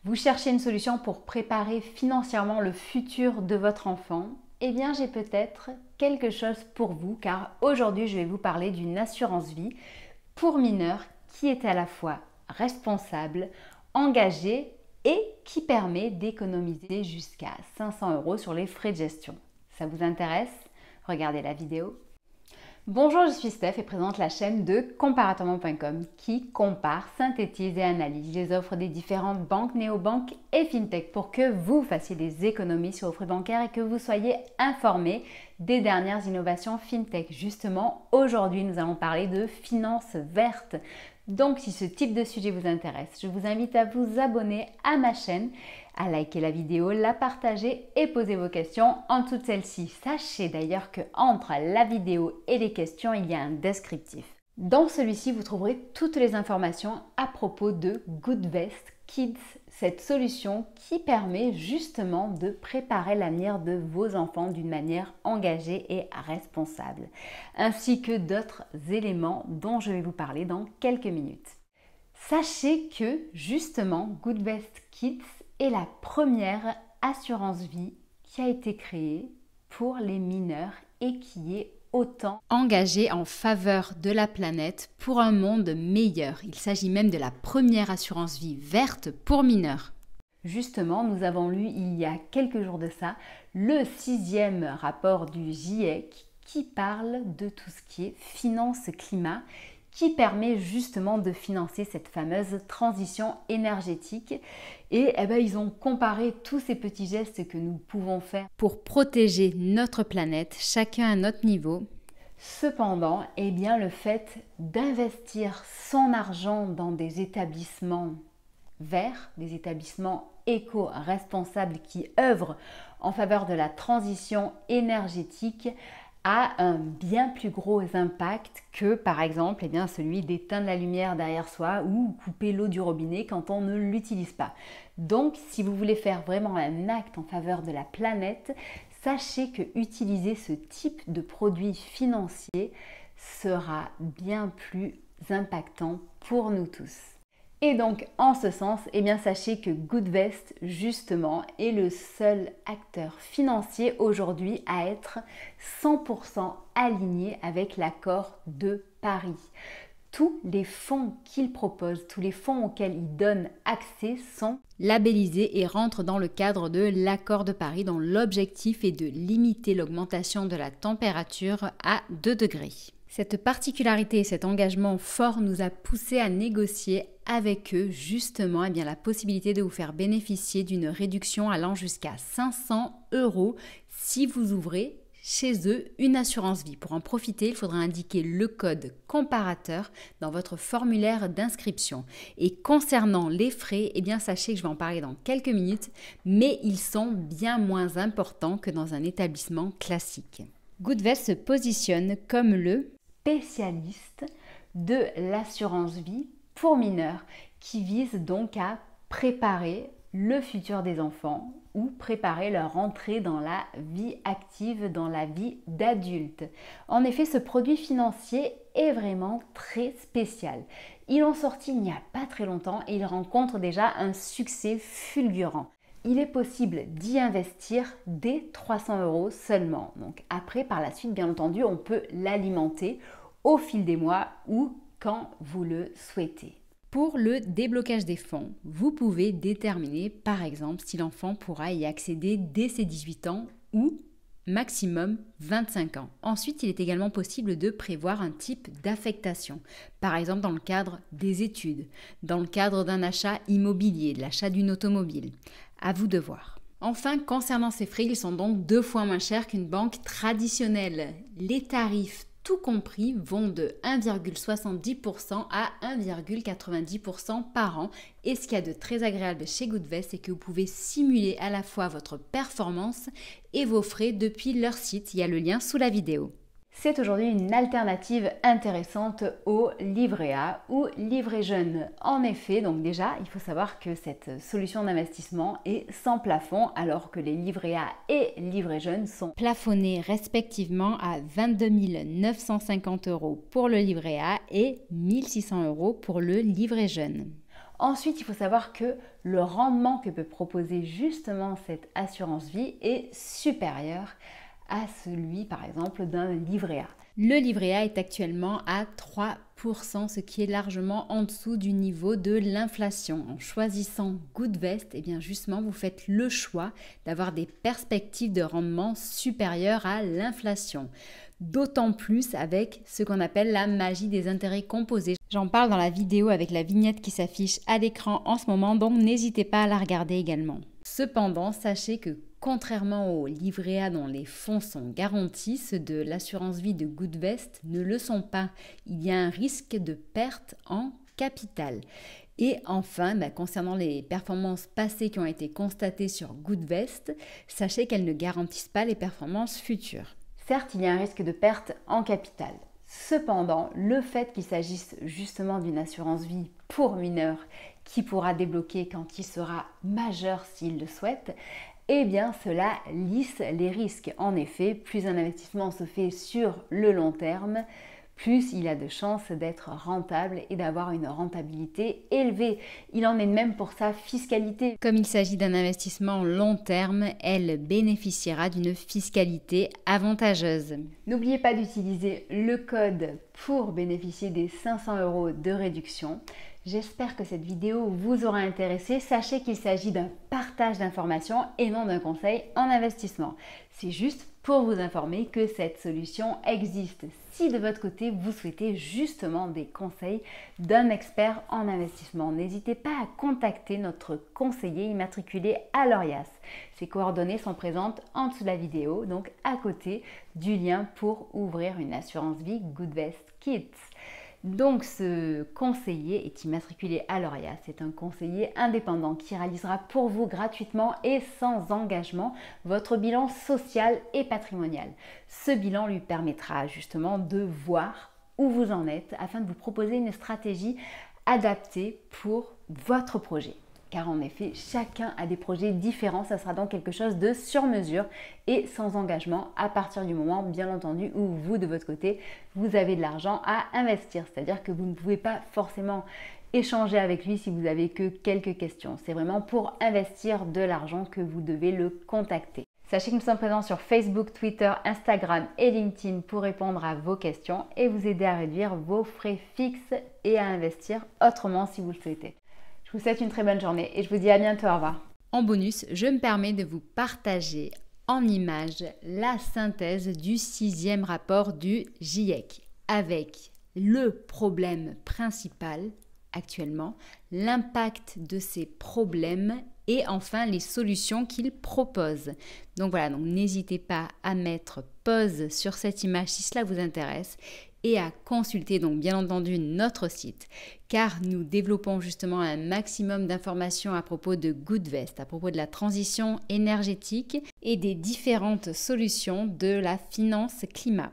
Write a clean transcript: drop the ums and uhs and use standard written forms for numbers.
Vous cherchez une solution pour préparer financièrement le futur de votre enfant? Eh bien, j'ai peut-être quelque chose pour vous, car aujourd'hui, je vais vous parler d'une assurance vie pour mineurs qui est à la fois responsable, engagée et qui permet d'économiser jusqu'à 500 € sur les frais de gestion. Ça vous intéresse? Regardez la vidéo. Bonjour, je suis Steph et présente la chaîne de Comparatement.com qui compare, synthétise et analyse les offres des différentes banques, néobanques et fintech pour que vous fassiez des économies sur vos frais bancaires et que vous soyez informés des dernières innovations fintech. Justement, aujourd'hui, nous allons parler de finances vertes. Donc, si ce type de sujet vous intéresse, je vous invite à vous abonner à ma chaîne, à liker la vidéo, la partager et poser vos questions en dessous de celle-ci. Sachez d'ailleurs qu'entre la vidéo et les questions, il y a un descriptif. Dans celui-ci, vous trouverez toutes les informations à propos de Goodvest Kids, cette solution qui permet justement de préparer l'avenir de vos enfants d'une manière engagée et responsable, ainsi que d'autres éléments dont je vais vous parler dans quelques minutes. Sachez que justement Goodvest Kids est la première assurance vie qui a été créée pour les mineurs et qui est autant engagée en faveur de la planète pour un monde meilleur. Il s'agit même de la première assurance vie verte pour mineurs. Justement, nous avons lu il y a quelques jours de ça le 6e rapport du GIEC qui parle de tout ce qui est finance-climat, qui permet justement de financer cette fameuse transition énergétique. Et ils ont comparé tous ces petits gestes que nous pouvons faire pour protéger notre planète, chacun à notre niveau. Cependant, le fait d'investir son argent dans des établissements verts, des établissements éco-responsables qui œuvrent en faveur de la transition énergétique, a un bien plus gros impact que par exemple celui d'éteindre la lumière derrière soi ou couper l'eau du robinet quand on ne l'utilise pas. Donc si vous voulez faire vraiment un acte en faveur de la planète, sachez que utiliser ce type de produit financier sera bien plus impactant pour nous tous. Et donc, en ce sens, sachez que Goodvest, justement, est le seul acteur financier aujourd'hui à être 100% aligné avec l'accord de Paris. Tous les fonds qu'il propose, tous les fonds auxquels il donne accès sont labellisés et rentrent dans le cadre de l'accord de Paris dont l'objectif est de limiter l'augmentation de la température à 2 degrés. Cette particularité et cet engagement fort nous a poussé à négocier avec eux justement la possibilité de vous faire bénéficier d'une réduction allant jusqu'à 500 € si vous ouvrez chez eux une assurance vie. Pour en profiter, il faudra indiquer le code comparateur dans votre formulaire d'inscription. Et concernant les frais, sachez que je vais en parler dans quelques minutes, mais ils sont bien moins importants que dans un établissement classique. Goodvest se positionne comme le spécialiste de l'assurance vie pour mineurs qui vise donc à préparer le futur des enfants ou préparer leur entrée dans la vie active, dans la vie d'adulte. En effet, ce produit financier est vraiment très spécial. Ils l'ont sorti il n'y a pas très longtemps et il rencontre déjà un succès fulgurant. Il est possible d'y investir dès 300 € seulement. Donc après, par la suite, bien entendu, on peut l'alimenter au fil des mois ou quand vous le souhaitez. Pour le déblocage des fonds, vous pouvez déterminer par exemple si l'enfant pourra y accéder dès ses 18 ans ou maximum 25 ans. Ensuite, il est également possible de prévoir un type d'affectation, par exemple dans le cadre des études, dans le cadre d'un achat immobilier, de l'achat d'une automobile. À vous de voir. Enfin, concernant ces frais, ils sont donc 2 fois moins chers qu'une banque traditionnelle. Les tarifs tout compris vont de 1,70% à 1,90% par an. Et ce qu'il y a de très agréable chez Goodvest, c'est que vous pouvez simuler à la fois votre performance et vos frais depuis leur site. Il y a le lien sous la vidéo. C'est aujourd'hui une alternative intéressante au livret A ou livret jeune. En effet, donc déjà, il faut savoir que cette solution d'investissement est sans plafond alors que les livrets A et livrets jeunes sont plafonnés respectivement à 22 950 € pour le livret A et 1 600 € pour le livret jeune. Ensuite, il faut savoir que le rendement que peut proposer justement cette assurance vie est supérieur à celui par exemple d'un livret A. Le livret A est actuellement à 3%, ce qui est largement en dessous du niveau de l'inflation. En choisissant Goodvest, eh bien justement, vous faites le choix d'avoir des perspectives de rendement supérieures à l'inflation. D'autant plus avec ce qu'on appelle la magie des intérêts composés. J'en parle dans la vidéo avec la vignette qui s'affiche à l'écran en ce moment, donc n'hésitez pas à la regarder également. Cependant, sachez que contrairement au livret A dont les fonds sont garantis, ceux de l'assurance vie de Goodvest ne le sont pas. Il y a un risque de perte en capital. Et enfin, concernant les performances passées qui ont été constatées sur Goodvest, sachez qu'elles ne garantissent pas les performances futures. Certes, il y a un risque de perte en capital. Cependant, le fait qu'il s'agisse justement d'une assurance vie pour mineurs qui pourra débloquer quand il sera majeur s'il le souhaite, eh bien cela lisse les risques. En effet, plus un investissement se fait sur le long terme, plus il a de chances d'être rentable et d'avoir une rentabilité élevée. Il en est de même pour sa fiscalité. Comme il s'agit d'un investissement long terme, elle bénéficiera d'une fiscalité avantageuse. N'oubliez pas d'utiliser le code pour bénéficier des 500 € de réduction. J'espère que cette vidéo vous aura intéressé. Sachez qu'il s'agit d'un partage d'informations et non d'un conseil en investissement. C'est juste pour vous informer que cette solution existe. Si de votre côté, vous souhaitez justement des conseils d'un expert en investissement, n'hésitez pas à contacter notre conseiller immatriculé à l'Orias. Ses coordonnées sont présentes en dessous de la vidéo, donc à côté du lien pour ouvrir une assurance vie Goodvest Kids. Donc ce conseiller est immatriculé à l'Orias, c'est un conseiller indépendant qui réalisera pour vous gratuitement et sans engagement votre bilan social et patrimonial. Ce bilan lui permettra justement de voir où vous en êtes afin de vous proposer une stratégie adaptée pour votre projet. Car en effet, chacun a des projets différents, ça sera donc quelque chose de sur mesure et sans engagement à partir du moment, bien entendu, où vous, de votre côté, vous avez de l'argent à investir. C'est-à-dire que vous ne pouvez pas forcément échanger avec lui si vous avez que quelques questions. C'est vraiment pour investir de l'argent que vous devez le contacter. Sachez que nous sommes présents sur Facebook, Twitter, Instagram et LinkedIn pour répondre à vos questions et vous aider à réduire vos frais fixes et à investir autrement si vous le souhaitez. Je vous souhaite une très bonne journée et je vous dis à bientôt, au revoir. En bonus, je me permets de vous partager en images la synthèse du 6e rapport du GIEC avec le problème principal actuellement, l'impact de ces problèmes et enfin les solutions qu'il propose. Donc voilà, donc n'hésitez pas à mettre pause sur cette image si cela vous intéresse et à consulter donc bien entendu notre site car nous développons justement un maximum d'informations à propos de Goodvest, à propos de la transition énergétique et des différentes solutions de la finance climat.